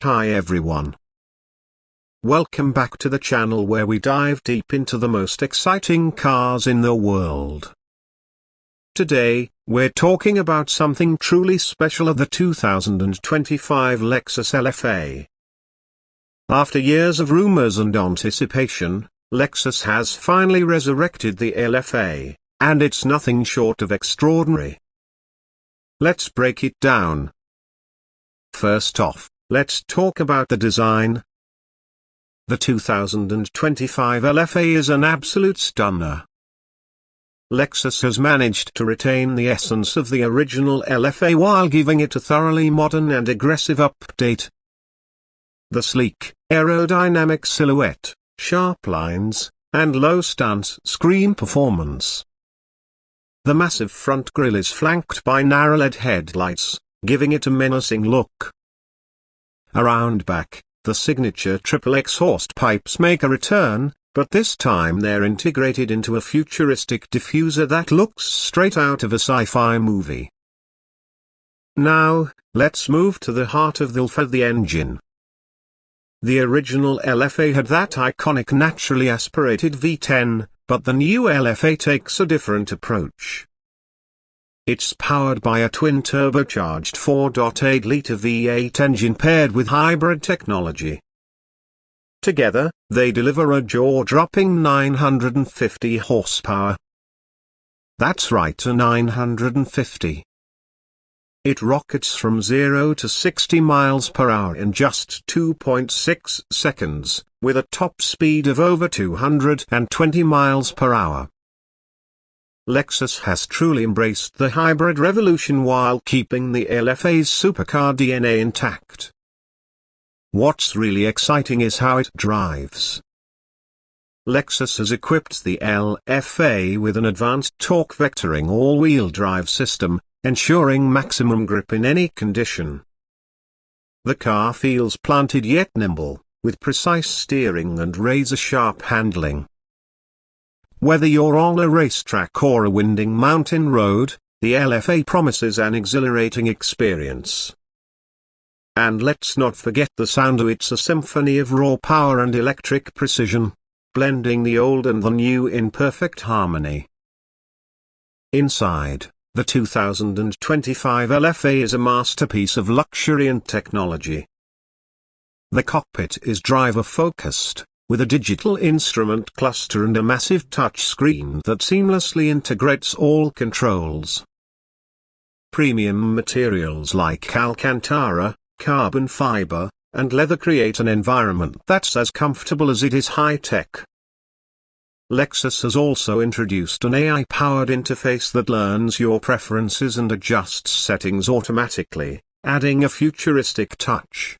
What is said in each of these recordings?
Hi everyone. Welcome back to the channel where we dive deep into the most exciting cars in the world. Today, we're talking about something truly special of the 2025 Lexus LFA. After years of rumors and anticipation, Lexus has finally resurrected the LFA, and it's nothing short of extraordinary. Let's break it down. First off, let's talk about the design. The 2025 LFA is an absolute stunner. Lexus has managed to retain the essence of the original LFA while giving it a thoroughly modern and aggressive update. The sleek, aerodynamic silhouette, sharp lines, and low stance scream performance. The massive front grille is flanked by narrow LED headlights, giving it a menacing look. Around back, the signature triple exhaust pipes make a return, but this time they're integrated into a futuristic diffuser that looks straight out of a sci-fi movie. Now, let's move to the heart of the engine. The original LFA had that iconic naturally aspirated V10, but the new LFA takes a different approach. It's powered by a twin-turbocharged 4.8-liter V8 engine paired with hybrid technology. Together, they deliver a jaw-dropping 950 horsepower. That's right, a 950. It rockets from 0 to 60 miles per hour in just 2.6 seconds, with a top speed of over 220 miles per hour. Lexus has truly embraced the hybrid revolution while keeping the LFA's supercar DNA intact. What's really exciting is how it drives. Lexus has equipped the LFA with an advanced torque vectoring all-wheel drive system, ensuring maximum grip in any condition. The car feels planted yet nimble, with precise steering and razor-sharp handling. Whether you're on a racetrack or a winding mountain road, the LFA promises an exhilarating experience. And let's not forget the sound. It's a symphony of raw power and electric precision, blending the old and the new in perfect harmony. Inside, the 2025 LFA is a masterpiece of luxury and technology. The cockpit is driver-focused, with a digital instrument cluster and a massive touchscreen that seamlessly integrates all controls. Premium materials like Alcantara, carbon fiber, and leather create an environment that's as comfortable as it is high-tech. Lexus has also introduced an AI-powered interface that learns your preferences and adjusts settings automatically, adding a futuristic touch.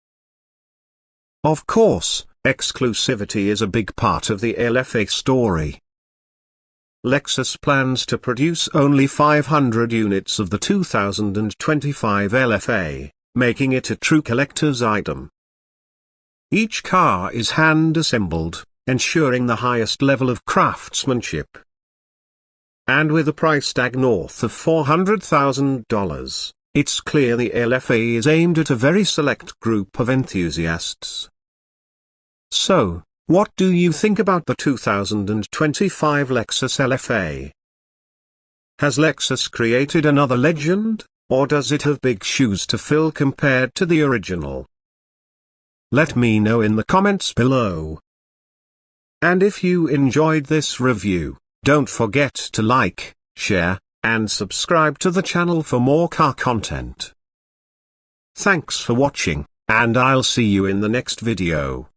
Of course, exclusivity is a big part of the LFA story. Lexus plans to produce only 500 units of the 2025 LFA, making it a true collector's item. Each car is hand-assembled, ensuring the highest level of craftsmanship. And with a price tag north of $400,000, it's clear the LFA is aimed at a very select group of enthusiasts. So, what do you think about the 2025 Lexus LFA? Has Lexus created another legend, or does it have big shoes to fill compared to the original? Let me know in the comments below. And if you enjoyed this review, don't forget to like, share, and subscribe to the channel for more car content. Thanks for watching, and I'll see you in the next video.